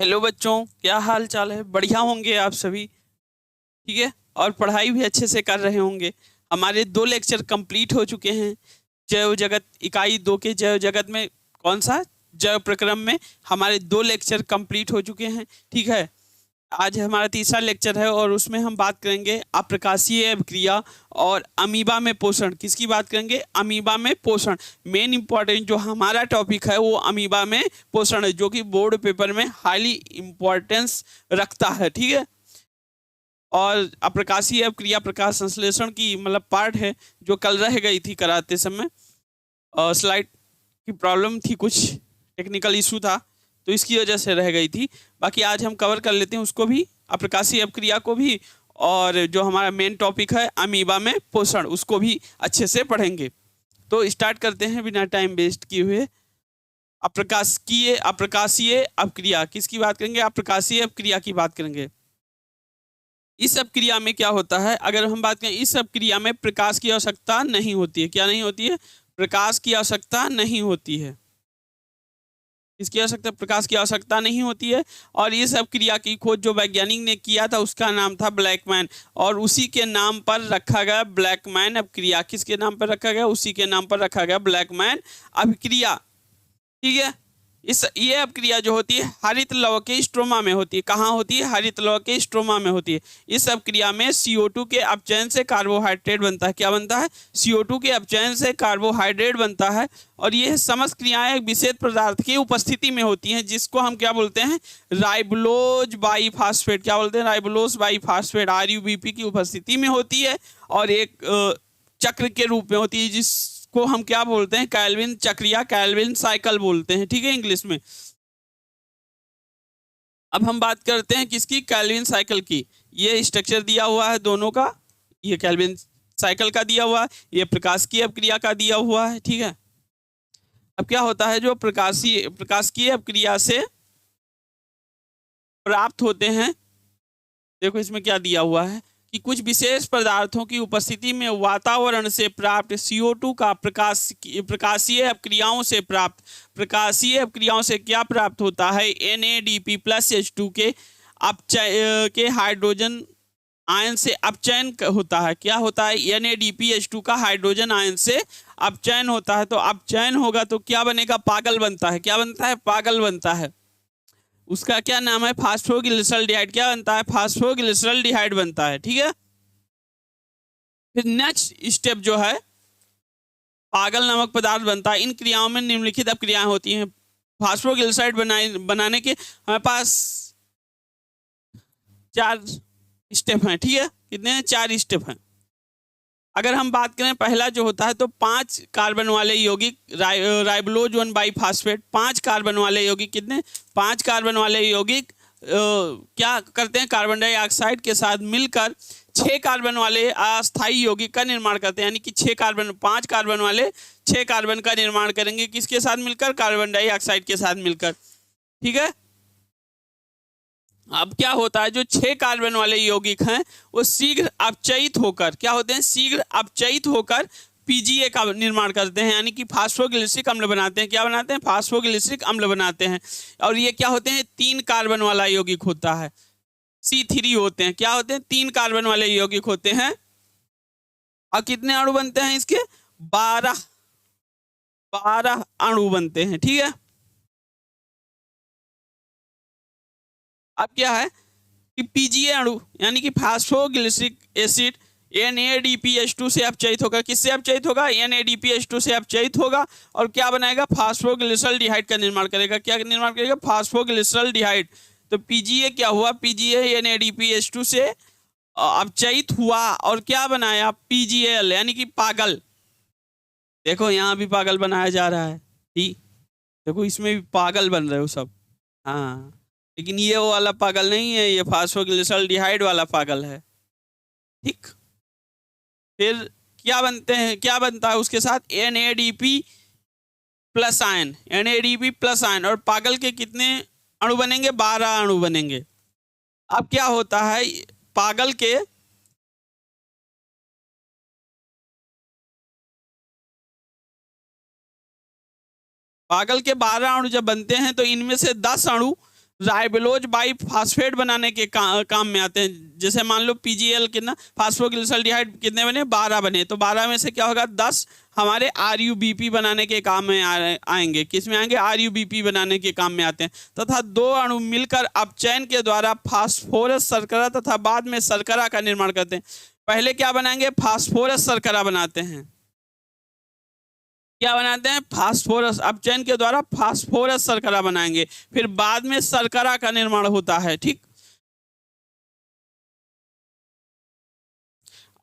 Hello बच्चों, क्या हाल चाल है। बढ़िया होंगे आप सभी। ठीक है। और पढ़ाई भी अच्छे से कर रहे होंगे। हमारे 2 लेक्चर कंप्लीट हो चुके हैं। जैव जगत इकाई 2 के जैव जगत में कौन सा जैव प्रक्रम में हमारे 2 लेक्चर कंप्लीट हो चुके हैं। ठीक है। आज हमारा तीसरा लेक्चर है और उसमें हम बात करेंगे अप्रकाशीय अभिक्रिया और अमीबा में पोषण। किसकी बात करेंगे? अमीबा में पोषण। मेन इंपॉर्टेंट जो हमारा टॉपिक है वो अमीबा में पोषण है, जो कि बोर्ड पेपर में हाईली इंपॉर्टेंस रखता है। ठीक है। और अप्रकाशीय अभिक्रिया प्रकाश संश्लेषण की मतलब पार्ट है, जो कल रह गई थी कराते समय। स्लाइड की प्रॉब्लम थी, कुछ टेक्निकल इशू था तो इसकी वजह से रह गई थी। बाकी आज हम कवर कर लेते हैं उसको भी, अप्रकाशीय अभिक्रिया को भी, और जो हमारा मेन टॉपिक है अमीबा में पोषण उसको भी अच्छे से पढ़ेंगे। तो स्टार्ट करते हैं बिना टाइम वेस्ट किए हुए। अप्रकाशीय अप्रकाशीय अभिक्रिया किसकी बात करेंगे? अप्रकाशीय अभिक्रिया की बात करेंगे। इस अभिक्रिया में क्या होता है? अगर हम बात करें, इस अभिक्रिया में प्रकाश की आवश्यकता नहीं होती है। क्या नहीं होती है? प्रकाश की आवश्यकता नहीं होती है। इसकी आवश्यकता, प्रकाश की आवश्यकता नहीं होती है। और इस अभिक्रिया की खोज जो वैज्ञानिक ने किया था उसका नाम था ब्लैकमैन, और उसी के नाम पर रखा गया ब्लैकमैन अभिक्रिया। किसके नाम पर रखा गया? उसी के नाम पर रखा गया ब्लैकमैन अभिक्रिया। ठीक है। ये अभिक्रिया जो होती है हरित लवण के स्ट्रोमा में होती है। कहाँ होती है? हरित लवण के स्ट्रोमा में होती है। इस अभिक्रिया में CO2 के अपचयन से कार्बोहाइड्रेट बनता है। क्या बनता है? CO2 के अपचयन से कार्बोहाइड्रेट बनता है। और ये समस्त क्रियाएं एक विशेष पदार्थ की उपस्थिति में होती हैं, जिसको हम क्या बोलते हैं? राइबोलोज बाईफास्फेट। क्या बोलते हैं? राइबोलोज बाईफास्फेट, RUBP की उपस्थिति में होती है। और एक चक्र के रूप में होती है, जिसको हम क्या बोलते हैं? कैल्विन चक्र या कैल्विन साइकिल बोलते हैं। ठीक है, इंग्लिश में। अब हम बात करते हैं किसकी? कैल्विन साइकिल की। ये स्ट्रक्चर दिया हुआ है दोनों का। ये कैल्विन साइकिल का दिया हुआ है, ये प्रकाशिकी अभिक्रिया का दिया हुआ है। ठीक है। अब क्या होता है? जो प्रकाशिकी अभिक्रिया से प्राप्त होते हैं, देखो इसमें क्या दिया हुआ है कि कुछ विशेष पदार्थों की उपस्थिति में वातावरण से प्राप्त CO2 का प्रकाशीय अभिक्रियाओं से क्या प्राप्त होता है? NADP+H2 के अपचय के हाइड्रोजन आयन से अपचयन होता है। क्या होता है? NADPH2 का हाइड्रोजन आयन से अपचयन होता है। तो अपचयन होगा तो क्या बनेगा? पागल बनता है। क्या बनता है? पागल बनता है। उसका क्या नाम है? फास्फोग्लिसरॉल्डिहाइड। क्या बनता है? फास्फोग्लिसरॉल्डिहाइड बनता है। ठीक है। फिर नेक्स्ट स्टेप जो है, पागल नामक पदार्थ बनता है। इन क्रियाओं में निम्नलिखित अपक्रियाएं होती हैं। फास्फोग्लिसराइड बनाने के हमारे पास 4 स्टेप हैं। ठीक है। कितने हैं? 4 स्टेप हैं। अगर हम बात करें, पहला जो होता है तो 5 कार्बन वाले यौगिक राइबोलोज 1 बाईफास्फेट। 5 कार्बन वाले यौगिक, कितने? 5 कार्बन वाले यौगिक क्या करते हैं? कार्बन डाइऑक्साइड के साथ मिलकर 6 कार्बन वाले अस्थायी यौगिक का निर्माण करते हैं। यानी कि 5 कार्बन वाले 6 कार्बन का निर्माण करेंगे। किसके साथ मिलकर? कार्बन डाइऑक्साइड के साथ मिलकर। ठीक है। अब क्या होता है? जो 6 कार्बन वाले यौगिक हैं वो शीघ्र अपचयित होकर क्या होते हैं? शीघ्र अपचयित होकर PGA का निर्माण करते हैं, यानी कि फास्फोग्लिसरिक अम्ल बनाते हैं। क्या बनाते हैं? फास्फोग्लिसरिक अम्ल बनाते हैं। और ये क्या होते हैं? 3 कार्बन वाला यौगिक होता है, C3 होते हैं। क्या होते हैं? 3 कार्बन वाले यौगिक होते हैं। और कितने अणु बनते हैं इसके? 12 अणु बनते हैं। ठीक है। अब क्या है कि PGA अणु यानी कि फास्फोग्लिसरिक एसिड NADPH2 से अपचयित होगा। किससे अपचयित होगा? NADPH2 से अपचयित होगा। और क्या बनाएगा? फास्फोग्लिसरॉल्डिहाइड का निर्माण करेगा। क्या निर्माण करेगा? फास्फोग्लिसरॉल्डिहाइड। तो PGA क्या हुआ? PGA NADPH2 से अपचयित हुआ और क्या बनाया? PGAL, यानी कि पागल। देखो यहाँ भी पागल बनाया जा रहा है। ठीक, देखो इसमें भी पागल बन रहे हो सब। हाँ, लेकिन ये वो वाला पागल नहीं है, ये फास्फोग्लिसरॉल्डिहाइड वाला पागल है। ठीक। फिर क्या बनते हैं? क्या बनता है उसके साथ? NADP+ ion. और पागल के कितने अणु बनेंगे? 12 अणु बनेंगे। अब क्या होता है? पागल के पागल के 12 अणु जब बनते हैं तो इनमें से 10 अणु राइबोलोज बाइफॉस्फेट बनाने के काम में आते हैं। जैसे मान लो पीजीएल कितना फास्फोग्लिसल्डिहाइड कितने बने, 12 बने, तो 12 में से क्या होगा 10 हमारे आरयूबीपी बनाने के काम में आएंगे। किस में आएंगे, आरयूबीपी बनाने के काम में आते हैं। तथा 2 अणु मिलकर अपचयन के द्वारा फास्फोरस शर्करा तथा बाद में शर्करा का निर्माण करते हैं। पहले क्या बनाएंगे, फास्फोरस शर्करा बनाते हैं। क्या बनाते हैं, फास्फोरस, अपचयन के द्वारा फास्फोरस शर्करा बनाएंगे, फिर बाद में शर्करा का निर्माण होता है। ठीक,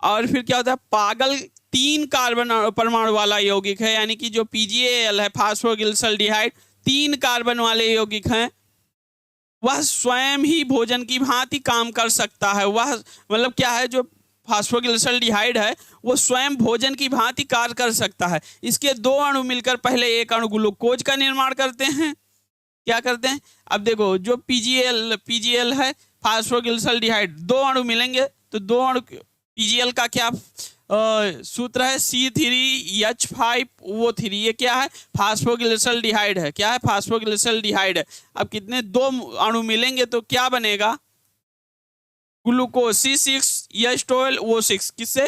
और फिर क्या होता है, पागल 3 कार्बन परमाणु वाला यौगिक है, यानी कि जो पीजीएल है फास्फोग्लिसल्डिहाइड 3 कार्बन वाले यौगिक हैं, वह स्वयं ही भोजन की भांति काम कर सकता है। वह मतलब क्या है, जो फास्फोग्लिसल्डिहाइड है वो स्वयं भोजन की भांति कार्य कर सकता है। इसके 2 अणु मिलकर पहले एक अणु ग्लूकोज का निर्माण करते हैं। क्या करते हैं, अब देखो जो पीजीएल है फास्फोग्लिसल्डिहाइड, 2 अणु मिलेंगे तो 2 अणु पीजीएल का क्या सूत्र है, C3H5O3। ये क्या है, फास्फोग्लिसल्डिहाइड है। क्या है, फास्फोग्लिसल्डिहाइड है। अब कितने 2 अणु मिलेंगे तो क्या बनेगा, ग्लूकोज C6H12O6, किससे,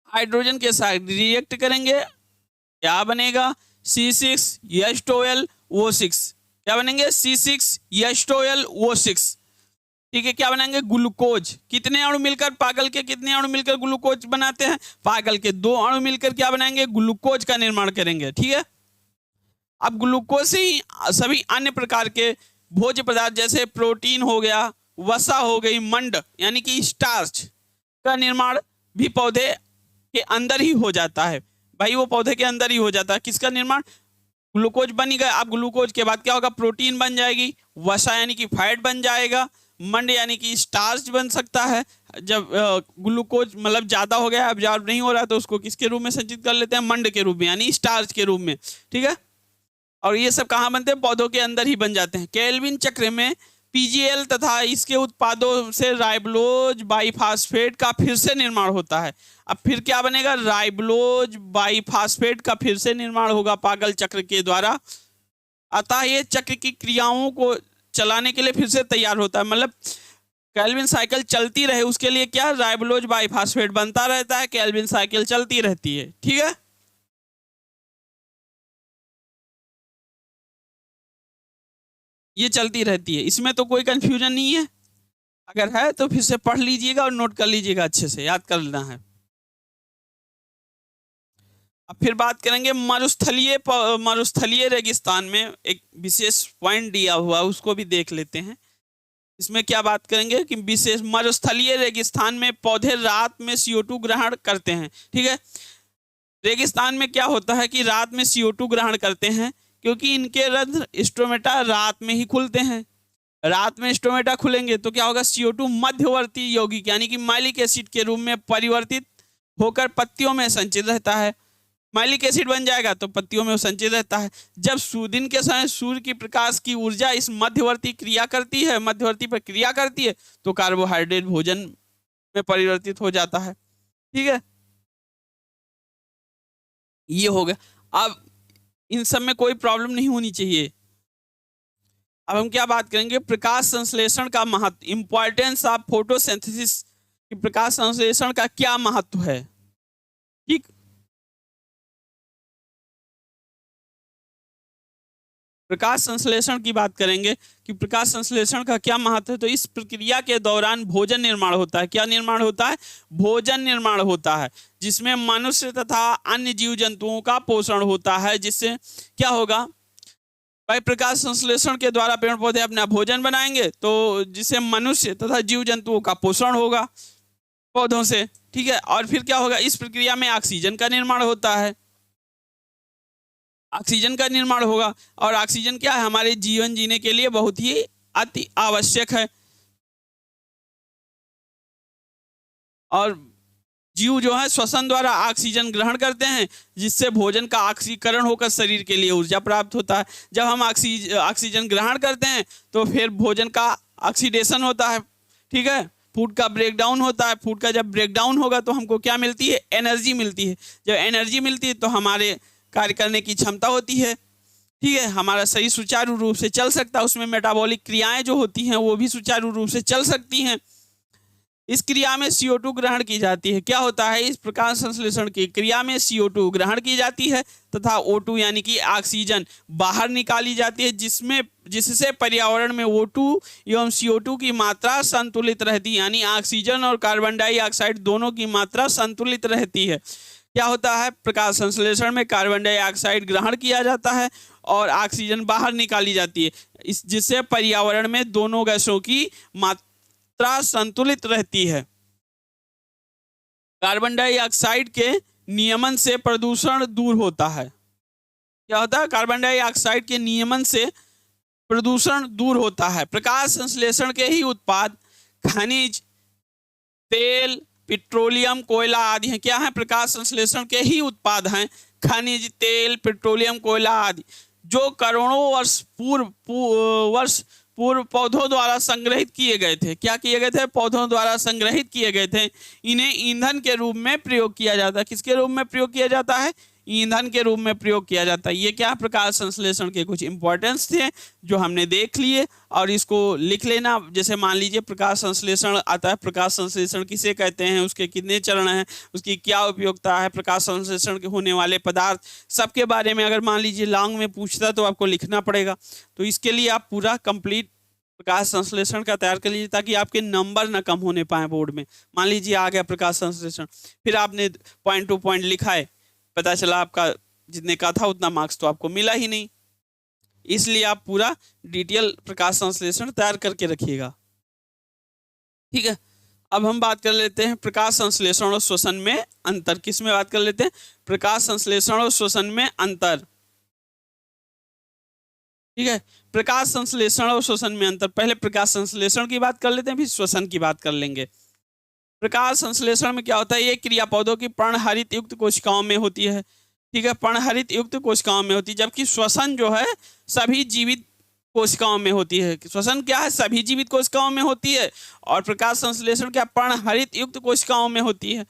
हाइड्रोजन के साथ रिएक्ट करेंगे, क्या बनेगा C6H12O6। क्या बनेंगे, C6H12O6। ठीक है, क्या बनाएंगे, ग्लूकोज। कितने अणु मिलकर, पागल के कितने अणु मिलकर ग्लूकोज बनाते हैं, पागल के 2 अणु मिलकर क्या बनाएंगे, ग्लूकोज का निर्माण करेंगे। ठीक है, अब ग्लूकोज से ही सभी अन्य प्रकार के भोज्य पदार्थ जैसे प्रोटीन हो गया, वसा हो गई, मंड यानी कि स्टार्च का निर्माण भी पौधे के अंदर ही हो जाता है। भाई वो पौधे के अंदर ही हो जाता है। किसका निर्माण, ग्लूकोज बन ही गया। अब ग्लूकोज के बाद क्या होगा, प्रोटीन बन जाएगी, वसा यानी कि फैट बन जाएगा, मंड यानी कि स्टार्च बन सकता है। जब ग्लूकोज मतलब ज़्यादा हो गया, अब्जॉर्ब नहीं हो रहा, तो उसको किसके रूप में संचित कर लेते हैं, मंड के रूप में यानी स्टार्च के रूप में। ठीक है, और ये सब कहाँ बनते हैं, पौधों के अंदर ही बन जाते हैं। केल्विन चक्र में पीजीएल तथा इसके उत्पादों से राइबोलोज बाइफॉस्फेट का फिर से निर्माण होता है। अब फिर क्या बनेगा, राइबोलोज बाइफॉस्फेट का फिर से निर्माण होगा पागल चक्र के द्वारा। अतः ये चक्र की क्रियाओं को चलाने के लिए फिर से तैयार होता है। मतलब केल्विन साइकिल चलती रहे उसके लिए क्या, राइबोलोज बाइफॉस्फेट बनता रहता है, केल्विन साइकिल चलती रहती है। ठीक है, ये चलती रहती है, इसमें तो कोई कंफ्यूजन नहीं है। अगर है तो फिर से पढ़ लीजिएगा और नोट कर लीजिएगा, अच्छे से याद कर लेना है। अब फिर बात करेंगे मरुस्थलीय रेगिस्तान में एक विशेष पॉइंट दिया हुआ, उसको भी देख लेते हैं। इसमें क्या बात करेंगे कि विशेष मरुस्थलीय रेगिस्तान में पौधे रात में CO2 ग्रहण करते हैं। ठीक है, रेगिस्तान में क्या होता है कि रात में CO2 ग्रहण करते हैं, क्योंकि इनके रंध्र स्टोमेटा रात में ही खुलते हैं। रात में स्टोमेटा खुलेंगे तो क्या होगा, CO2 मध्यवर्ती यौगिक यानी कि माइलिक एसिड के रूप में परिवर्तित होकर पत्तियों में संचित रहता है। माइलिक एसिड बन जाएगा तो पत्तियों में संचित रहता है। जब दिन के समय सूर्य की प्रकाश की ऊर्जा इस मध्यवर्ती पर क्रिया करती है तो कार्बोहाइड्रेट भोजन में परिवर्तित हो जाता है। ठीक है, ये हो गया। अब इन सब में कोई प्रॉब्लम नहीं होनी चाहिए। अब हम क्या बात करेंगे, प्रकाश संश्लेषण का महत्व, इंपॉर्टेंस ऑफ फोटोसिंथेसिस। प्रकाश संश्लेषण का क्या महत्व है। ठीक, प्रकाश संश्लेषण की बात करेंगे कि प्रकाश संश्लेषण का क्या महत्व है। तो इस प्रक्रिया के दौरान भोजन निर्माण होता है। क्या निर्माण होता है, भोजन निर्माण होता है, जिसमें मनुष्य तथा अन्य जीव जंतुओं का पोषण होता है। जिससे क्या होगा भाई, प्रकाश संश्लेषण के द्वारा पेड़ पौधे अपना भोजन बनाएंगे, तो जिससे मनुष्य तथा जीव जंतुओं का पोषण होगा पौधों से। ठीक है, और फिर क्या होगा, इस प्रक्रिया में ऑक्सीजन का निर्माण होता है। ऑक्सीजन का निर्माण होगा, और ऑक्सीजन क्या है, हमारे जीवन जीने के लिए बहुत ही अति आवश्यक है। और जीव जो है श्वसन द्वारा ऑक्सीजन ग्रहण करते हैं, जिससे भोजन का ऑक्सीकरण होकर शरीर के लिए ऊर्जा प्राप्त होता है। जब हम ऑक्सीजन ग्रहण करते हैं तो फिर भोजन का ऑक्सीडेशन होता है। ठीक है, फूड का ब्रेकडाउन होता है। फूड का जब ब्रेकडाउन होगा तो हमको क्या मिलती है, एनर्जी मिलती है। जब एनर्जी मिलती है तो हमारे कार्य करने की क्षमता होती है। ठीक है, हमारा शरीर सुचारू रूप से चल सकता है, उसमें मेटाबॉलिक क्रियाएं जो होती हैं वो भी सुचारू रूप से चल सकती हैं। इस क्रिया में CO2 ग्रहण की जाती है। क्या होता है, इस प्रकाश संश्लेषण की क्रिया में CO2 ग्रहण की जाती है तथा O2 यानी कि ऑक्सीजन बाहर निकाली जाती है, जिससे पर्यावरण में O2 एवं CO2 की मात्रा संतुलित रहती है, यानी ऑक्सीजन और कार्बन डाइऑक्साइड दोनों की मात्रा संतुलित रहती है। क्या होता है, प्रकाश संश्लेषण में कार्बन डाइऑक्साइड ग्रहण किया जाता है और ऑक्सीजन बाहर निकाली जाती है, जिससे पर्यावरण में दोनों गैसों की मात्रा संतुलित रहती है। कार्बन डाइऑक्साइड के नियमन से प्रदूषण दूर होता है। क्या होता है, कार्बन डाइऑक्साइड के नियमन से प्रदूषण दूर होता है। प्रकाश संश्लेषण के ही उत्पाद खनिज तेल पेट्रोलियम कोयला आदि हैं। क्या है, प्रकाश संश्लेषण के ही उत्पाद हैं खनिज तेल पेट्रोलियम कोयला आदि, जो करोड़ों वर्ष पूर्व पौधों द्वारा संग्रहित किए गए थे। क्या किए गए थे, पौधों द्वारा संग्रहित किए गए थे। इन्हें ईंधन के रूप में प्रयोग किया जाता है। किसके रूप में प्रयोग किया जाता है, ईंधन के रूप में प्रयोग किया जाता है। ये क्या प्रकाश संश्लेषण के कुछ इंपॉर्टेंस थे जो हमने देख लिए, और इसको लिख लेना। जैसे मान लीजिए प्रकाश संश्लेषण आता है, प्रकाश संश्लेषण किसे कहते हैं, उसके कितने चरण हैं, उसकी क्या उपयोगिता है, प्रकाश संश्लेषण के होने वाले पदार्थ, सबके बारे में अगर मान लीजिए लॉन्ग में पूछता तो आपको लिखना पड़ेगा। तो इसके लिए आप पूरा कंप्लीट प्रकाश संश्लेषण का तैयार कर लीजिए, ताकि आपके नंबर ना कम होने पाए बोर्ड में। मान लीजिए आ गया प्रकाश संश्लेषण, फिर आपने पॉइंट टू पॉइंट लिखा है, पता चला आपका जितने का था उतना मार्क्स तो आपको मिला ही नहीं। इसलिए आप पूरा डिटेल प्रकाश संश्लेषण तैयार करके रखिएगा, ठीक है। अब हम बात कर लेते हैं प्रकाश संश्लेषण और श्वसन में अंतर। किस में बात कर लेते हैं, प्रकाश संश्लेषण और श्वसन में अंतर, ठीक है। प्रकाश संश्लेषण और श्वसन में अंतर, पहले प्रकाश संश्लेषण की बात कर लेते हैं, फिर श्वसन की बात कर लेंगे। प्रकाश संश्लेषण में क्या होता है, ये क्रिया पौधों की पर्णहरित युक्त कोशिकाओं में होती है, ठीक है, पर्णहरित युक्त कोशिकाओं में होती है। जबकि श्वसन जो है सभी जीवित कोशिकाओं में होती है। श्वसन क्या है, सभी जीवित कोशिकाओं में होती है, और प्रकाश संश्लेषण क्या पर्णहरित युक्त कोशिकाओं में होती है।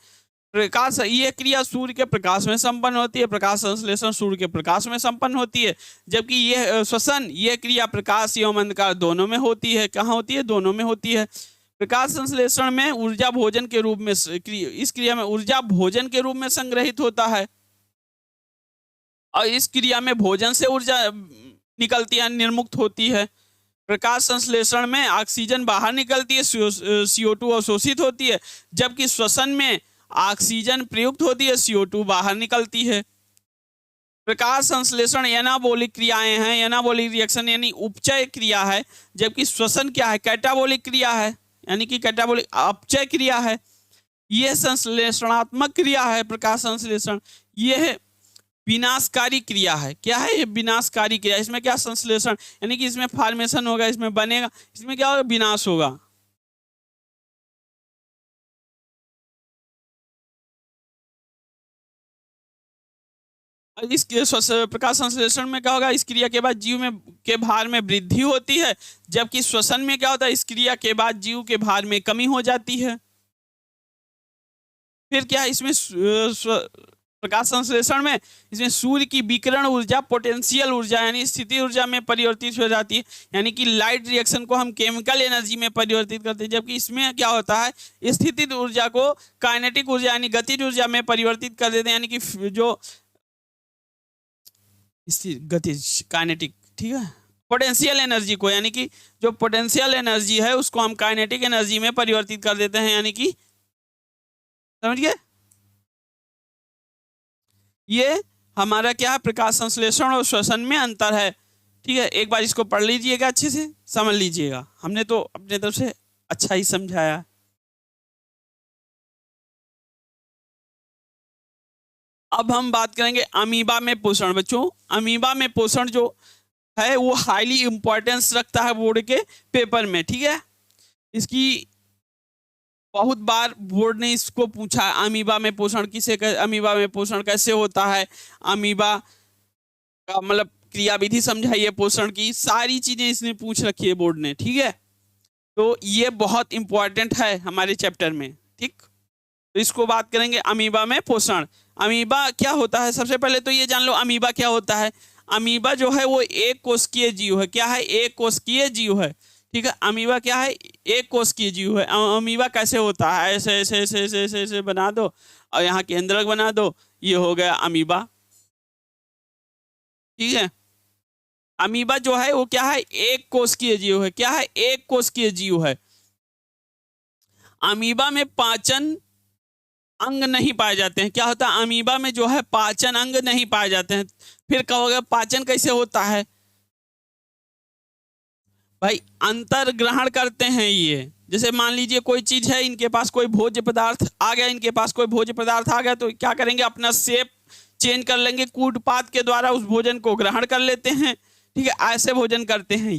प्रकाश ये क्रिया सूर्य के प्रकाश में संपन्न होती है, प्रकाश संश्लेषण सूर्य के प्रकाश में संपन्न होती है। जबकि ये श्वसन ये क्रिया प्रकाश एवं अंधकार दोनों में होती है। कहाँ होती है, दोनों में होती है। प्रकाश संश्लेषण में ऊर्जा भोजन के रूप में, इस क्रिया में ऊर्जा भोजन के रूप में संग्रहित होता है, और इस क्रिया में भोजन से ऊर्जा निकलती है, निर्मुक्त होती है। प्रकाश संश्लेषण में ऑक्सीजन बाहर निकलती है, CO2 अवशोषित होती है, जबकि श्वसन में ऑक्सीजन प्रयुक्त होती है, CO2 बाहर निकलती है। प्रकाश संश्लेषण एनाबोलिक क्रियाएं हैं, एनाबोलिक रिएक्शन यानी उपचय क्रिया है, जबकि श्वसन क्या है, कैटाबोलिक क्रिया है, यानी कि कैटाबोलिक अपचय क्रिया है। यह संश्लेषणात्मक क्रिया है प्रकाश संश्लेषण, यह विनाशकारी क्रिया है। क्या है ये, विनाशकारी क्रिया। इसमें क्या संश्लेषण यानी कि इसमें फॉर्मेशन होगा, इसमें बनेगा, इसमें क्या होगा, विनाश होगा। इस प्रकाश संश्लेषण में क्या होगा, इस क्रिया के बाद जीव में के भार में वृद्धि होती है, जबकि श्वसन में क्या होता है, इस क्रिया के बाद जीव के भार में कमी हो जाती है। फिर क्या इसमें प्रकाश संश्लेषण में इसमें सूर्य की विकिरण ऊर्जा पोटेंशियल ऊर्जा यानी स्थिति ऊर्जा में परिवर्तित हो जाती है, यानी कि लाइट रिएक्शन को हम केमिकल एनर्जी में परिवर्तित करते हैं। जबकि इसमें क्या होता है, स्थितिज ऊर्जा को काइनेटिक ऊर्जा यानी गतिज ऊर्जा में परिवर्तित कर देते हैं, यानी कि जो गतिज काइनेटिक, ठीक है, पोटेंशियल एनर्जी को, यानी कि जो पोटेंशियल एनर्जी है उसको हम काइनेटिक एनर्जी में परिवर्तित कर देते हैं, यानी कि समझ गए। ये हमारा क्या है, प्रकाश संश्लेषण और श्वसन में अंतर है, ठीक है। एक बार इसको पढ़ लीजिएगा, अच्छे से समझ लीजिएगा, हमने तो अपने तरफ से अच्छा ही समझाया। अब हम बात करेंगे अमीबा में पोषण। बच्चों अमीबा में पोषण जो है वो हाईली इंपॉर्टेंस रखता है बोर्ड के पेपर में, ठीक है। इसकी बहुत बार बोर्ड ने इसको पूछा, अमीबा में पोषण किसे, अमीबा में पोषण कैसे होता है, अमीबा का मतलब क्रियाविधि समझाइए पोषण की, सारी चीजें इसने पूछ रखी है बोर्ड ने, ठीक है। तो ये बहुत इंपॉर्टेंट है हमारे चैप्टर में, ठीक। तो इसको बात करेंगे अमीबा में पोषण। अमीबा क्या होता है, सबसे पहले तो ये जान लो अमीबा क्या होता है। अमीबा जो है वो एक कोशिकीय जीव है। क्या है? एक कोशिकीय जीव है। ठीक है, अमीबा क्या है? एक कोशिकीय जीव है। अमीबा कैसे होता है? ऐसे ऐसे ऐसे ऐसे ऐसे ऐसे बना दो और यहाँ केंद्रक बना दो, ये हो गया अमीबा। ठीक है, अमीबा जो है वो क्या है? एक कोशिकीय जीव है। क्या है? एक कोशिकीय जीव है। अमीबा में पाचन अंग नहीं पाए जाते हैं। क्या होता है? अमीबा में जो है पाचन अंग नहीं पाए जाते हैं। फिर कहोगे पाचन कैसे होता है? भाई अंतर ग्रहण करते हैं ये। जैसे मान लीजिए कोई चीज है, इनके पास कोई भोज्य पदार्थ आ गया, इनके पास कोई भोज्य पदार्थ आ गया तो क्या करेंगे? अपना शेप चेंज कर लेंगे, कूटपात के द्वारा उस भोजन को ग्रहण कर लेते हैं। ठीक है, ऐसे भोजन करते हैं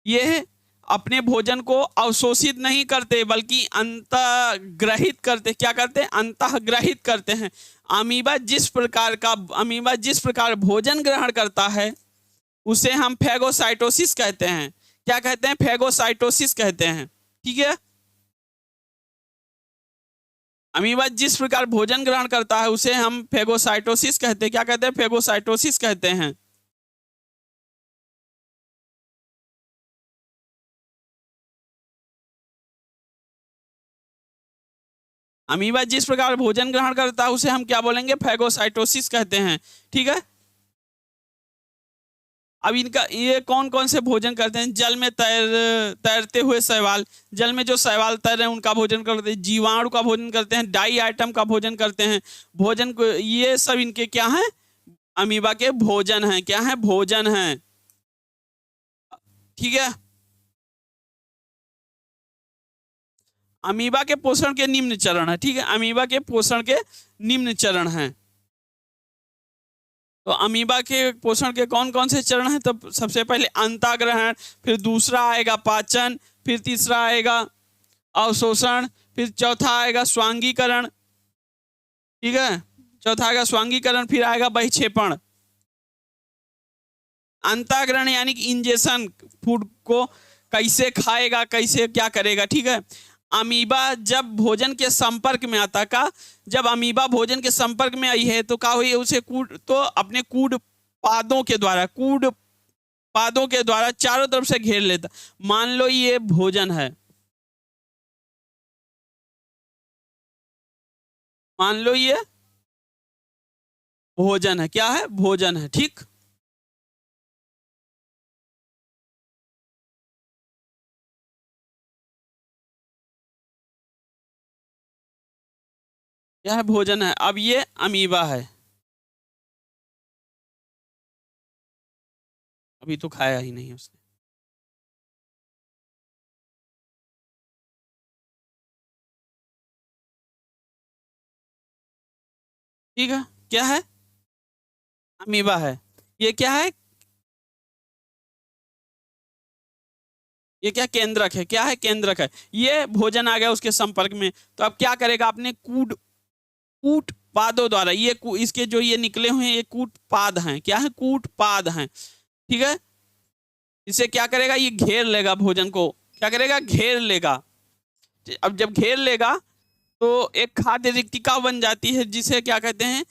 ये अपने भोजन को अवशोषित नहीं करते बल्कि अंतःग्रहित करते। क्या करते हैं? अंतःग्रहित करते हैं। अमीबा जिस प्रकार भोजन ग्रहण करता है उसे हम फेगोसाइटोसिस कहते हैं। क्या कहते हैं? फेगोसाइटोसिस कहते हैं। ठीक है, अमीबा जिस प्रकार भोजन ग्रहण करता है उसे हम फेगोसाइटोसिस कहते हैं। क्या कहते हैं? फेगोसाइटोसिस कहते हैं। अमीबा जिस प्रकार भोजन ग्रहण करता है उसे हम क्या बोलेंगे? फेगोसाइटोसिस कहते हैं। ठीक है, अब इनका ये कौन कौन से भोजन करते हैं? जल में तैरते हुए शैवाल, जल में जो शैवाल तैर रहे हैं उनका भोजन करते हैं। जीवाणु का भोजन करते हैं। डाई आइटम का भोजन करते हैं। भोजन को ये सब इनके क्या है? अमीबा के भोजन हैं। क्या है? भोजन हैं। ठीक है, अमीबा के पोषण के निम्न चरण है। ठीक है, अमीबा के पोषण के निम्न चरण हैं। तो अमीबा के पोषण के कौन कौन से चरण हैं? तो सबसे पहले अंताग्रहण, फिर दूसरा आएगा पाचन, फिर तीसरा आएगा अवशोषण, फिर चौथा आएगा स्वांगीकरण। ठीक है, चौथा आएगा स्वांगीकरण, फिर आएगा बहिक्षेपण। अंताग्रहण यानी कि इंजेक्शन, फूड को कैसे खाएगा, कैसे क्या करेगा। ठीक है, अमीबा जब भोजन के संपर्क में आता का जब अमीबा भोजन के संपर्क में आई है तो क्या हुई? उसे अपने कूड पादों के द्वारा चारों तरफ से घेर लेता। मान लो ये भोजन है, मान लो ये भोजन है। क्या है? भोजन है। ठीक, क्या है? भोजन है। अब ये अमीबा है, अभी तो खाया ही नहीं उसने। ठीक है, क्या है? अमीबा है। ये क्या है? ये क्या? केंद्रक है। क्या है? केंद्रक है। ये भोजन आ गया उसके संपर्क में तो अब क्या करेगा? अपने कूट पादों द्वारा इसके जो ये निकले हुए हैं ये कूट पाद हैं। क्या है? कूट पाद हैं। ठीक है, इसे क्या करेगा? ये घेर लेगा भोजन को। क्या करेगा? घेर लेगा। अब जब घेर लेगा तो एक खाद्य रिक्तिका बन जाती है जिसे क्या कहते हैं?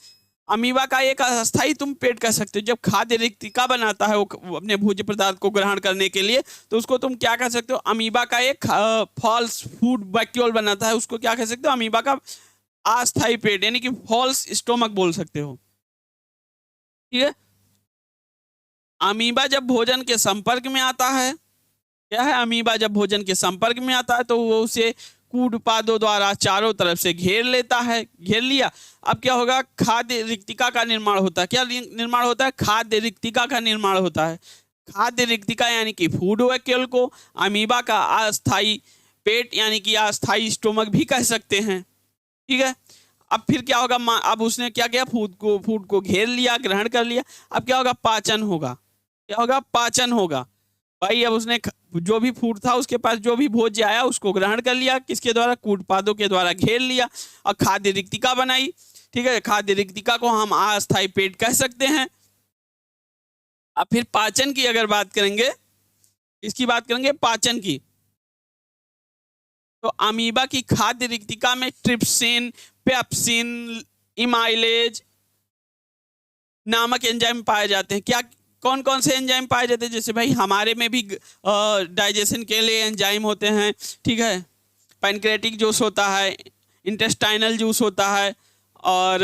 अमीबा का एक अस्थाई तुम पेट कह सकते हो। जब खाद्य रिक्तिका बनाता है वो अपने भोज्य पदार्थ को ग्रहण करने के लिए तो उसको तुम क्या कह सकते हो? अमीबा का एक फॉल्स फूड वैक्यूल बनाता है, उसको क्या कह सकते हो? अमीबा का अस्थाई पेट यानी कि फॉल्स स्टोमक बोल सकते हो। ठीक है, अमीबा जब भोजन के संपर्क में आता है, क्या है? अमीबा जब भोजन के संपर्क में आता है तो वो उसे कूड पादों द्वारा चारों तरफ से घेर लेता है। घेर लिया, अब क्या होगा? खाद्य रिक्तिका का निर्माण होता है। क्या निर्माण होता है? खाद्य रिक्तिका का निर्माण होता है। खाद्य रिक्तिका यानी कि फूड वैक्यूल को अमीबा का अस्थाई पेट यानी कि अस्थाई स्टोमक भी कह सकते हैं। ठीक है, अब फिर क्या होगा? अब उसने क्या किया? फूड को घेर लिया, ग्रहण कर लिया। अब क्या होगा? पाचन होगा। क्या होगा? पाचन होगा। भाई अब उसने जो भी फूड था उसके पास जो भी भोज्य आया उसको ग्रहण कर लिया। किसके द्वारा? कूट पादों के द्वारा घेर लिया और खाद्य रिक्तिका बनाई। ठीक है, खाद्य रिक्तिका को हम अस्थाई पेट कह सकते हैं। अब फिर पाचन की अगर बात करेंगे, इसकी बात करेंगे पाचन की, तो अमीबा की खाद्य रिक्तिका में ट्रिप्सिन, पेप्सिन, इमाइलेज, नामक एंजाइम पाए जाते हैं। क्या कौन कौन से एंजाइम पाए जाते हैं? जैसे भाई हमारे में भी डाइजेशन के लिए एंजाइम होते हैं, ठीक है। पैनक्रेटिक जूस होता है, इंटेस्टाइनल जूस होता है, और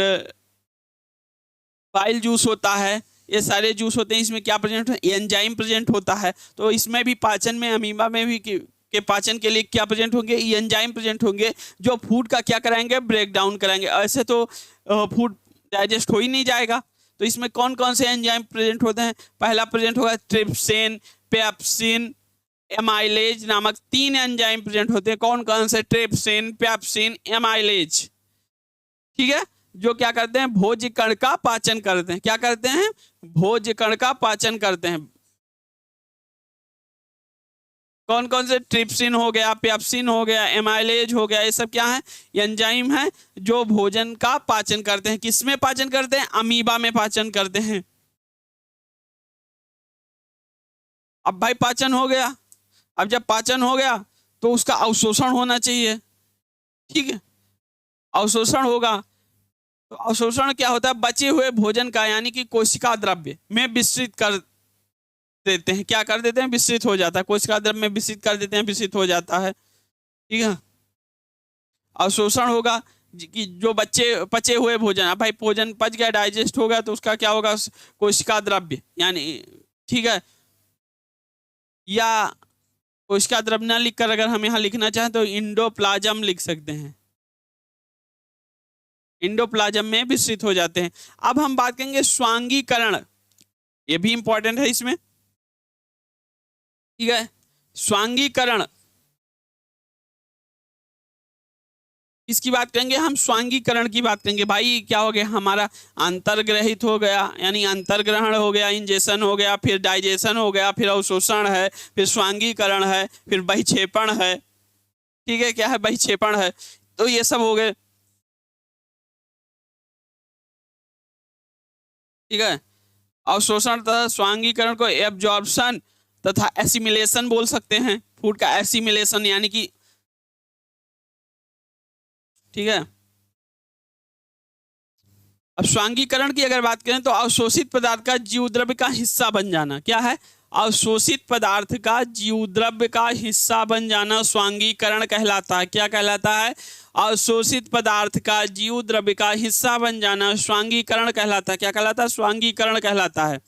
बाइल जूस होता है। ये सारे जूस होते हैं, इसमें क्या प्रेजेंट है? एंजाइम प्रेजेंट होता है। तो इसमें भी पाचन में, अमीबा में भी के पाचन के लिए क्या प्रेजेंट होंगे? एंजाइम प्रेजेंट होंगे, जो फूड का क्या कराएंगे? ब्रेक डाउन कराएंगे। ऐसे तो फूड डाइजेस्ट हो ही नहीं जाएगा। तो इसमें कौन कौन से एंजाइम प्रेजेंट होते हैं? पहला प्रेजेंट होगा ट्रिप्सिन, पेप्सिन, एमाइलेज नामक 3 एंजाइम प्रेजेंट होते हैं। कौन कौन से? ट्रिप्सिन, पेप्सिन, एमाइलेज, ठीक है। जो क्या करते हैं? भोज्य कण का पाचन करते हैं। क्या करते हैं? भोज्य कण का पाचन करते हैं। कौन कौन से? ट्रिप्सिन हो गया, पेप्सिन हो गया, एमाइलेज हो गया, ये सब क्या है? एंजाइम है जो भोजन का पाचन करते हैं। किसमें पाचन करते हैं? अमीबा में पाचन करते हैं। अब भाई पाचन हो गया, अब जब पाचन हो गया तो उसका अवशोषण होना चाहिए, ठीक है। अवशोषण होगा तो अवशोषण क्या होता है? बचे हुए भोजन का, यानी कि कोशिका द्रव्य में विस्तृत कर देते हैं। क्या कर देते हैं? विस्तृत हो जाता है। कोशिका द्रव्य में विस्तृत कर देते हैं, विस्तृत हो जाता है, ठीक है। अवशोषण होगा कि जो बच्चे पचे हुए भोजन, अब भाई भोजन पच गया, डाइजेस्ट होगा, तो उसका क्या होगा? कोशिका द्रव्य, यानी, ठीक है। या कोशिका द्रव्य ना लिखकर अगर हम यहाँ लिखना चाहें तो इंडोप्लाज्म लिख सकते हैं। इंडोप्लाज्म में विस्तृत हो जाते हैं। अब हम बात करेंगे स्वांगीकरण, ये भी इंपॉर्टेंट है इसमें, ठीक है। स्वांगीकरण इसकी बात करेंगे हम, स्वांगीकरण की बात करेंगे। भाई क्या हो गया? हमारा अंतर्ग्रहित हो गया, यानी अंतर्ग्रहण हो गया, इंजेशन हो गया, फिर डाइजेशन हो गया, फिर अवशोषण है, फिर स्वांगीकरण है, फिर बहिक्षेपण है, ठीक है। क्या है? बहिक्षेपण है। तो ये सब हो गए, ठीक है। अवशोषण तथा स्वांगीकरण को एब्जॉर्प्शन तथा एसिमिलेशन बोल सकते हैं। फूड का एसिमिलेशन, यानी कि, ठीक है। अब स्वांगीकरण की अगर बात करें तो अवशोषित पदार्थ का जीव द्रव्य का हिस्सा बन जाना। क्या है? अवशोषित पदार्थ का जीव द्रव्य का हिस्सा बन जाना स्वांगीकरण कहलाता है। क्या कहलाता है? अवशोषित पदार्थ का जीव द्रव्य का हिस्सा बन जाना स्वांगीकरण कहलाता है। क्या कहलाता है? स्वांगीकरण कहलाता है।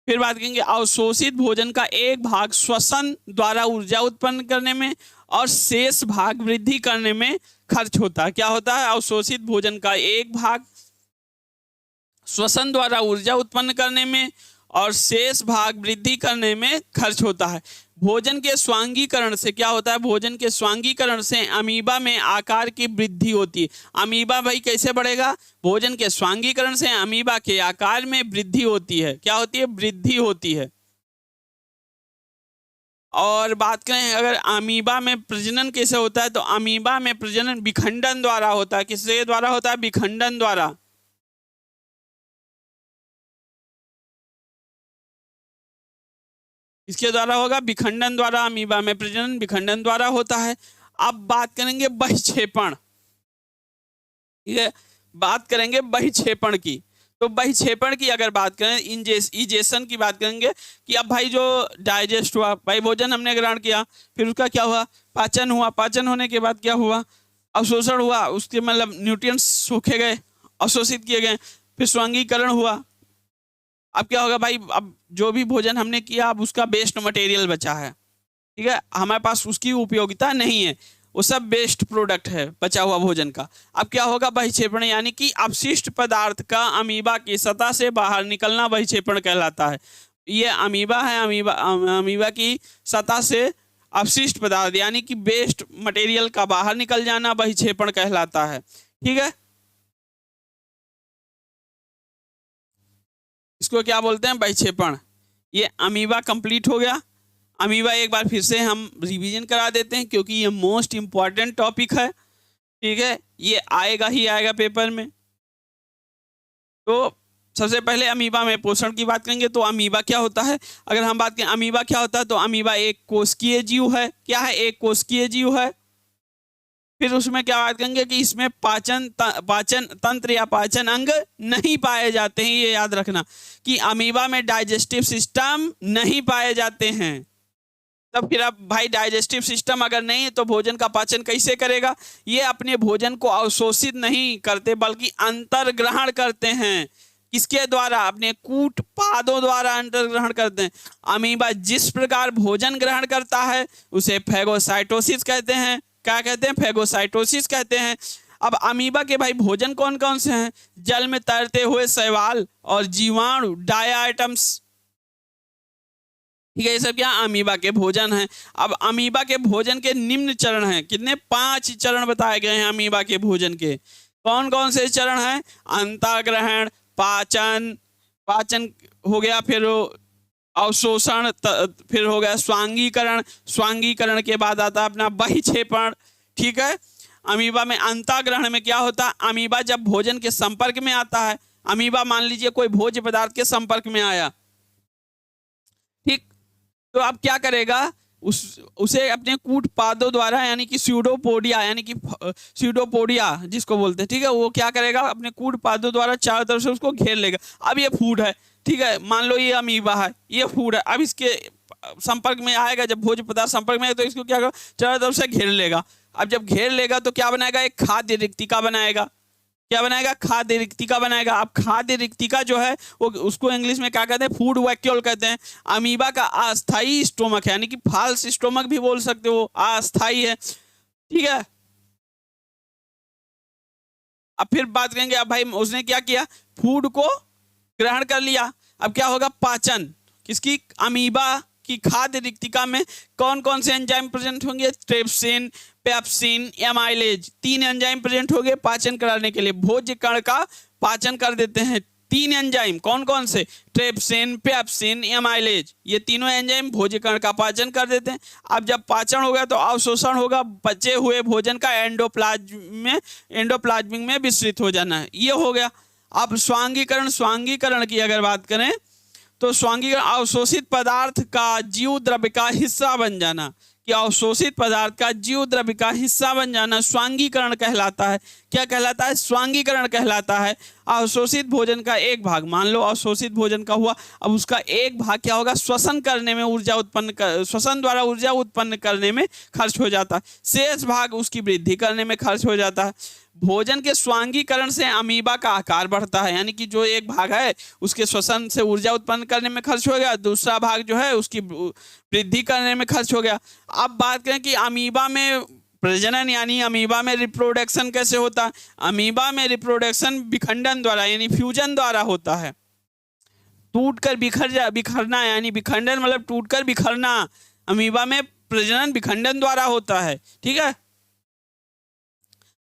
फिर बात करेंगे अवशोषित भोजन का एक भाग श्वसन द्वारा ऊर्जा उत्पन्न करने में और शेष भाग वृद्धि करने में खर्च होता है। क्या होता है? अवशोषित भोजन का एक भाग श्वसन द्वारा ऊर्जा उत्पन्न करने में और शेष भाग वृद्धि करने में खर्च होता है। भोजन के स्वांगीकरण से क्या होता है? भोजन के स्वांगीकरण से अमीबा में आकार की वृद्धि होती है। अमीबा भाई कैसे बढ़ेगा? भोजन के स्वांगीकरण से अमीबा के आकार में वृद्धि होती है। क्या होती है? वृद्धि होती है। और बात करें अगर अमीबा में प्रजनन कैसे होता है, तो अमीबा में प्रजनन विखंडन द्वारा होता है। किसके द्वारा होता है? विखंडन द्वारा। इसके द्वारा होगा? विखंडन द्वारा। अमीबा में प्रजनन विखंडन द्वारा होता है। अब बात करेंगे बहिक्षेपण, ठीक है। बात करेंगे बहिक्षेपण की। तो बहिक्षेपण की अगर बात करें, इजेशन की बात करेंगे कि अब भाई जो डाइजेस्ट हुआ, भाई भोजन हमने ग्रहण किया, फिर उसका क्या हुआ? पाचन हुआ। पाचन होने के बाद क्या हुआ? अवशोषण हुआ, उसके मतलब न्यूट्रिएंट्स सूखे गए, अवशोषित किए गए, फिर स्वांगीकरण हुआ। अब क्या होगा भाई? अब जो भी भोजन हमने किया, अब उसका वेस्ट मटेरियल बचा है, ठीक है। हमारे पास उसकी उपयोगिता नहीं है, वो सब वेस्ट प्रोडक्ट है बचा हुआ भोजन का। अब क्या होगा? बहिक्षेपण, यानी कि अपशिष्ट पदार्थ का अमीबा की सतह से बाहर निकलना बहिक्षेपण कहलाता है। ये अमीबा है, अमीबा की सतह से अपशिष्ट पदार्थ यानी कि वेस्ट मटेरियल का बाहर निकल जाना बहिक्षेपण कहलाता है, ठीक है। इसको क्या बोलते हैं? बहिक्षेपण। ये अमीबा कंप्लीट हो गया। अमीबा एक बार फिर से हम रिवीजन करा देते हैं क्योंकि ये मोस्ट इंपॉर्टेंट टॉपिक है, ठीक है। ये आएगा ही आएगा पेपर में। तो सबसे पहले अमीबा में पोषण की बात करेंगे। तो अमीबा क्या होता है? अगर हम बात करें अमीबा क्या होता है, तो अमीबा एक कोशिकीय जीव है। क्या है? एक कोशिकीय जीव है। फिर उसमें क्या बात करेंगे कि इसमें पाचन तंत्र या पाचन अंग नहीं पाए जाते हैं। ये याद रखना कि अमीबा में डाइजेस्टिव सिस्टम नहीं पाए जाते हैं। तब फिर अब भाई डाइजेस्टिव सिस्टम अगर नहीं है तो भोजन का पाचन कैसे करेगा? ये अपने भोजन को अवशोषित नहीं करते बल्कि अंतर्ग्रहण करते हैं। किसके द्वारा? अपने कूट पादों द्वारा अंतर्ग्रहण करते हैं। अमीबा जिस प्रकार भोजन ग्रहण करता है उसे फैगोसाइटोसिस कहते हैं। क्या कहते हैं? फैगोसाइटोसिस कहते हैं। अब अमीबा के भाई भोजन कौन कौन से हैं? जल में तैरते हुए शैवाल और जीवाणु डायाटम्स, ठीक है, ये सब क्या अमीबा के भोजन हैं। अब अमीबा के भोजन के निम्न चरण हैं। कितने? 5 चरण बताए गए हैं अमीबा के भोजन के। कौन कौन से चरण हैं? अंतःग्रहण, पाचन हो गया, फिर अवशोषण, फिर हो गया स्वांगीकरण के बाद आता है अपना बहिक्षेपण। ठीक है, अमीबा में अंतःग्रहण में क्या होता है? अमीबा जब भोजन के संपर्क में आता है, अमीबा मान लीजिए कोई भोज्य पदार्थ के संपर्क में आया, ठीक, तो अब क्या करेगा? उसे अपने कूट पादों द्वारा यानी कि स्यूडोपोडिया जिसको बोलते हैं, ठीक है, वो क्या करेगा? अपने कूट पादों द्वारा चारों तरफ से उसको घेर लेगा। अब ये फूड है, ठीक है, मान लो ये अमीबा है, ये फूड है, अब इसके संपर्क में आएगा, जब भोज्य पदार्थ संपर्क में आएगा तो इसको क्या करेगा? चारों तरफ से घेर लेगा। अब जब घेर लेगा तो क्या बनाएगा? एक खाद्य रिक्तिका बनाएगा। क्या बनाएगा? खाद्य रिक्तिका बनाएगा। अब खाद्य रिक्तिका जो है वो उसको इंग्लिश में क्या कहते हैं? फूड वैक्यूल कहते हैं। अमीबा का अस्थाई स्टोमक है, यानी कि फॉल्स स्टोमक भी बोल सकते हो, अस्थाई है, ठीक है। अब फिर बात करेंगे, अब भाई उसने क्या किया? फूड को ग्रहण कर लिया। अब क्या होगा? पाचन किसकी? अमीबा की खाद्य रिक्तिका में कौन कौन से एंजाइम प्रेजेंट होंगे? Trypsin, pepsin, amylase, 3 enzyme present हो गए पाचन कराने के लिए। भोज्य कण का पाचन कर देते हैं 3 एंजाइम। कौन कौन से? ट्रिप्सिन, पेप्सिन, एमाइलेज, ये तीनों एंजाइम भोज्य कण का पाचन कर देते हैं। अब जब पाचन होगा तो अवशोषण होगा, बचे हुए भोजन का एंडोप्लाज्मिक में विस्तृत हो जाना है, ये हो गया। अब स्वांगीकरण की अगर बात करें तो स्वांगीकरण अवशोषित पदार्थ का जीव द्रव्य का हिस्सा बन जाना, कि अवशोषित पदार्थ का जीव द्रव्य का हिस्सा बन जाना स्वांगीकरण कहलाता है। क्या कहलाता है? स्वांगीकरण कहलाता है। अवशोषित भोजन का एक भाग, मान लो अवशोषित भोजन का हुआ, अब उसका एक भाग क्या होगा? श्वसन करने में श्वसन द्वारा ऊर्जा उत्पन्न करने में खर्च हो जाता है। शेष भाग उसकी वृद्धि करने में खर्च हो जाता है। भोजन के स्वांगीकरण से अमीबा का आकार बढ़ता है, यानी कि जो एक भाग है उसके श्वसन से ऊर्जा उत्पन्न करने में खर्च हो गया, दूसरा भाग जो है उसकी वृद्धि करने में खर्च हो गया। अब बात करें कि अमीबा में प्रजनन यानी अमीबा में रिप्रोडक्शन कैसे होता है? अमीबा में रिप्रोडक्शन विखंडन द्वारा यानी फ्यूजन द्वारा होता है। टूटकर बिखरना यानी विखंडन मतलब टूटकर बिखरना। अमीबा में प्रजनन विखंडन द्वारा होता है, ठीक है।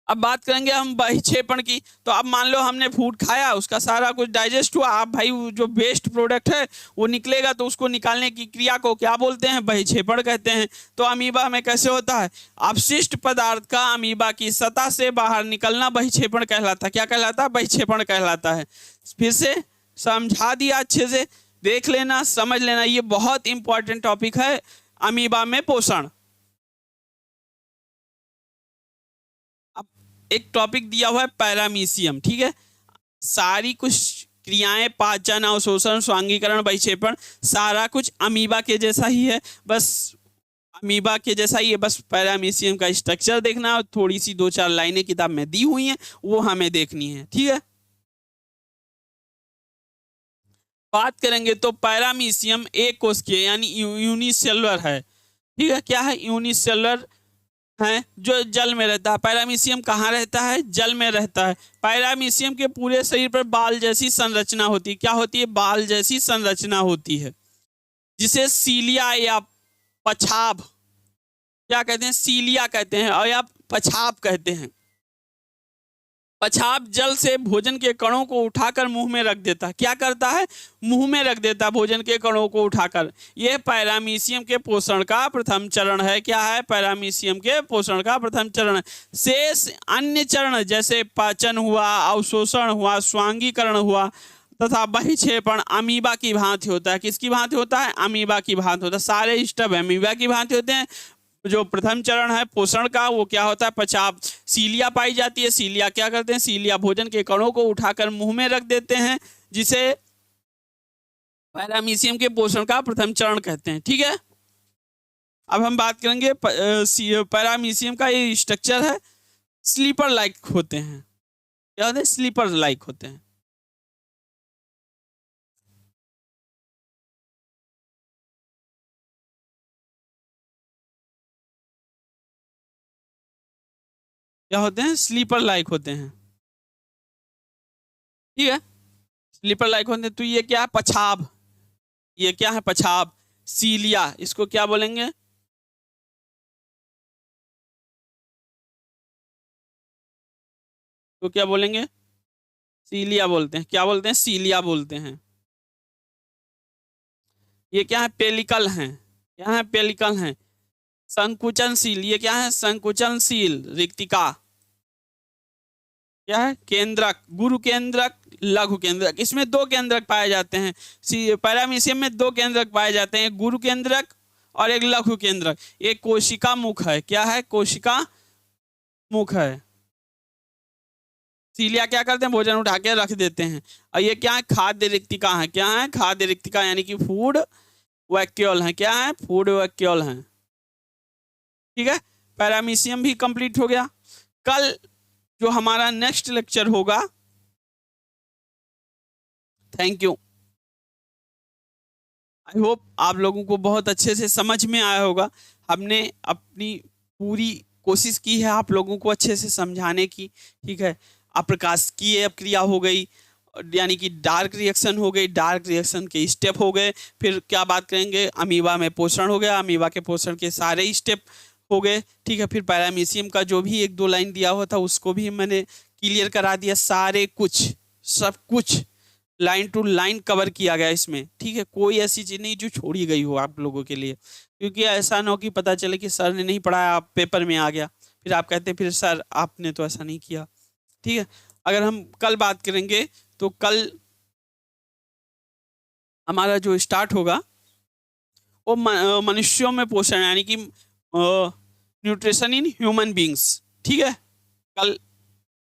अब बात करेंगे हम बहिक्षेपण की। तो अब मान लो हमने फूड खाया, उसका सारा कुछ डाइजेस्ट हुआ, अब भाई जो वेस्ट प्रोडक्ट है वो निकलेगा, तो उसको निकालने की क्रिया को क्या बोलते हैं? बहिक्षेपण कहते हैं। तो अमीबा में कैसे होता है? अपशिष्ट पदार्थ का अमीबा की सतह से बाहर निकलना बहिक्षेपण कहलाता है। क्या कहलाता है? बहिक्षेपण कहलाता है। फिर से समझा दिया, अच्छे से देख लेना, समझ लेना, ये बहुत इंपॉर्टेंट टॉपिक है अमीबा में पोषण। एक टॉपिक दिया हुआ है पैरामीशियम, ठीक है। सारी कुछ क्रियाएं, पाचन, अवशोषण, स्वांगीकरण, बहिक्षेपण, सारा कुछ अमीबा के जैसा ही है, बस अमीबा के जैसा ही है, बस पैरामीशियम का स्ट्रक्चर देखना है। थोड़ी सी 2-4 लाइनें किताब में दी हुई हैं, वो हमें देखनी है, ठीक है। बात करेंगे तो पैरामीशियम एक कोशिकीय यानी यूनिसेलुलर है, ठीक है। क्या है? यूनिसेलुलर है, जो जल में रहता है। पैरामीशियम कहाँ रहता है? जल में रहता है। पैरामीशियम के पूरे शरीर पर बाल जैसी संरचना होती है। क्या होती है? बाल जैसी संरचना होती है, जिसे सीलिया या पछाब क्या कहते हैं? सीलिया कहते हैं और या पछाब कहते हैं। पछाब जल से भोजन के कणों को उठाकर मुंह में रख देता है। क्या करता है? मुंह में रख देता है भोजन के कणों को उठाकर। यह पैरामीशियम के पोषण का प्रथम चरण है। क्या है? पैरामीशियम के पोषण का प्रथम चरण है। शेष अन्य चरण जैसे पाचन हुआ, अवशोषण हुआ, स्वांगीकरण हुआ तथा बहिक्षेपण अमीबा की भांति होता है। किसकी भांति होता है? अमीबा की भांति होता है। सारे स्टेप अमीबा की भांति होते हैं। जो प्रथम चरण है पोषण का, वो क्या होता है? पचाव। सीलिया पाई जाती है। सीलिया क्या करते हैं? सीलिया भोजन के कणों को उठाकर मुंह में रख देते हैं, जिसे पैरामीशियम के पोषण का प्रथम चरण कहते हैं। ठीक है, अब हम बात करेंगे पैरामीशियम का ये स्ट्रक्चर है, स्लीपर लाइक होते हैं। क्या होते हैं? स्लीपर लाइक होते हैं। क्या होते हैं? स्लीपर लाइक होते हैं। ठीक है, स्लीपर लाइक होते हैं। तो ये क्या है? पछाब। ये क्या है? पछाब। सीलिया, इसको क्या बोलेंगे? तो क्या बोलेंगे? सीलिया बोलते हैं। क्या बोलते हैं? सीलिया बोलते हैं। ये क्या है? पेलिकल हैं। क्या है? पेलिकल हैं। संकुचनशील, ये क्या है? संकुचनशील। रिक्तिका क्या है? केंद्रक। गुरु केंद्रक, लघु केंद्रक। इसमें दो केंद्रक पाए जाते हैं। पैरामीशियम में दो केंद्रक पाए जाते हैं, गुरु केंद्रक और एक लघु केंद्रक। एक कोशिका मुख है। क्या है? कोशिका मुख है। सीलिया क्या करते हैं? भोजन उठा के रख देते हैं। और ये क्या है? खाद्य रिक्तिका है। क्या है? खाद्य रिक्तिका, यानी कि फूड वैक्यूल है। क्या है? फूड वैक्यूल है। ठीक है, पैरामीशियम भी कंप्लीट हो गया। कल जो हमारा नेक्स्ट लेक्चर होगा, थैंक यू, आई होप आप लोगों को बहुत अच्छे से समझ में आया होगा। हमने अपनी पूरी कोशिश की है आप लोगों को अच्छे से समझाने की। ठीक है, अप्रकाशिकीय अपक्रिया हो गई, यानी कि डार्क रिएक्शन हो गई, डार्क रिएक्शन के स्टेप हो गए। फिर क्या बात करेंगे? अमीबा में पोषण हो गया, अमीबा के पोषण के सारे स्टेप हो गए। ठीक है, फिर पैरामीशियम का जो भी एक दो लाइन दिया हुआ था उसको भी मैंने क्लियर करा दिया। सारे कुछ, सब कुछ लाइन टू लाइन कवर किया गया इसमें। ठीक है, कोई ऐसी चीज नहीं जो छोड़ी गई हो आप लोगों के लिए, क्योंकि ऐसा ना हो कि पता चले कि सर ने नहीं पढ़ाया, आप पेपर में आ गया, फिर आप कहते फिर सर आपने तो ऐसा नहीं किया। ठीक है, अगर हम कल बात करेंगे तो कल हमारा जो स्टार्ट होगा वो मनुष्यों में पोषण, यानी कि न्यूट्रिशन इन ह्यूमन बींग्स। ठीक है, कल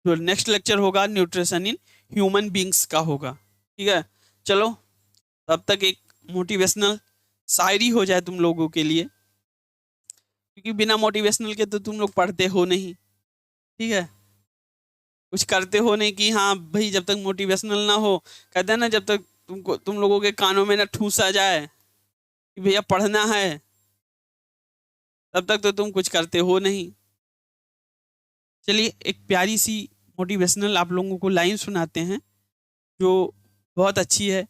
जो नेक्स्ट लेक्चर होगा न्यूट्रिशन इन ह्यूमन बींग्स का होगा। ठीक है, चलो तब तक एक मोटिवेशनल शायरी हो जाए तुम लोगों के लिए, क्योंकि बिना मोटिवेशनल के तो तुम लोग पढ़ते हो नहीं। ठीक है, कुछ करते हो नहीं कि हाँ भाई जब तक मोटिवेशनल ना हो, कहते हैं ना, जब तक तुम लोगों के कानों में ना ठूस आ जाए कि भैया पढ़ना है, तब तक तो तुम कुछ करते हो नहीं। चलिए एक प्यारी सी मोटिवेशनल आप लोगों को लाइन सुनाते हैं जो बहुत अच्छी है।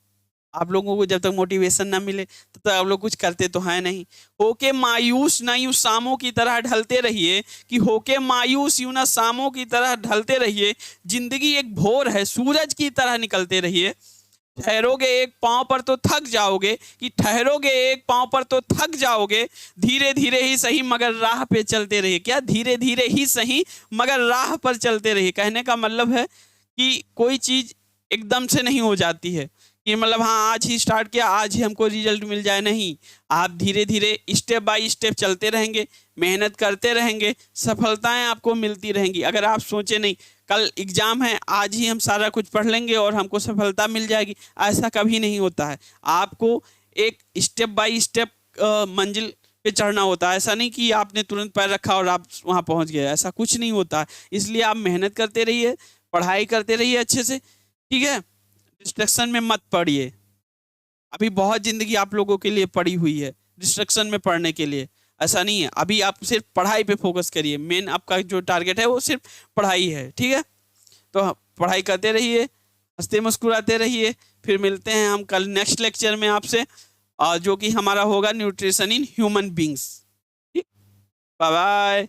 आप लोगों को जब तक मोटिवेशन ना मिले तब तक आप लोग कुछ करते तो है नहीं। होके मायूस ना यूं शामों की तरह ढलते रहिए, कि होके मायूस यूं ना शामों की तरह ढलते रहिए। जिंदगी एक भोर है, सूरज की तरह निकलते रहिए। ठहरोगे एक पांव पर तो थक जाओगे, कि ठहरोगे एक पांव पर तो थक जाओगे। धीरे धीरे ही सही मगर राह पे चलते रहिए। क्या? धीरे धीरे ही सही मगर राह पर चलते रहिए। कहने का मतलब है कि कोई चीज एकदम से नहीं हो जाती है, कि मतलब हाँ आज ही स्टार्ट किया आज ही हमको रिजल्ट मिल जाए, नहीं। आप धीरे धीरे स्टेप बाय स्टेप चलते रहेंगे, मेहनत करते रहेंगे, सफलताएं आपको मिलती रहेंगी। अगर आप सोचे नहीं कल एग्जाम है आज ही हम सारा कुछ पढ़ लेंगे और हमको सफलता मिल जाएगी, ऐसा कभी नहीं होता है। आपको एक स्टेप बाय स्टेप मंजिल पे चढ़ना होता है। ऐसा नहीं कि आपने तुरंत पैर रखा और आप वहाँ पहुँच गए, ऐसा कुछ नहीं होता है। इसलिए आप मेहनत करते रहिए, पढ़ाई करते रहिए अच्छे से। ठीक है, डिस्ट्रक्शन में मत पड़िए। अभी बहुत जिंदगी आप लोगों के लिए पड़ी हुई है डिस्ट्रक्शन में पढ़ने के लिए, ऐसा नहीं है। अभी आप सिर्फ पढ़ाई पे फोकस करिए, मेन आपका जो टारगेट है वो सिर्फ पढ़ाई है। ठीक है, तो पढ़ाई करते रहिए, हंसते मुस्कुराते रहिए। फिर मिलते हैं हम कल नेक्स्ट लेक्चर में आपसे, जो कि हमारा होगा न्यूट्रिशन इन ह्यूमन बींग्स। ठीक, बाय बाय।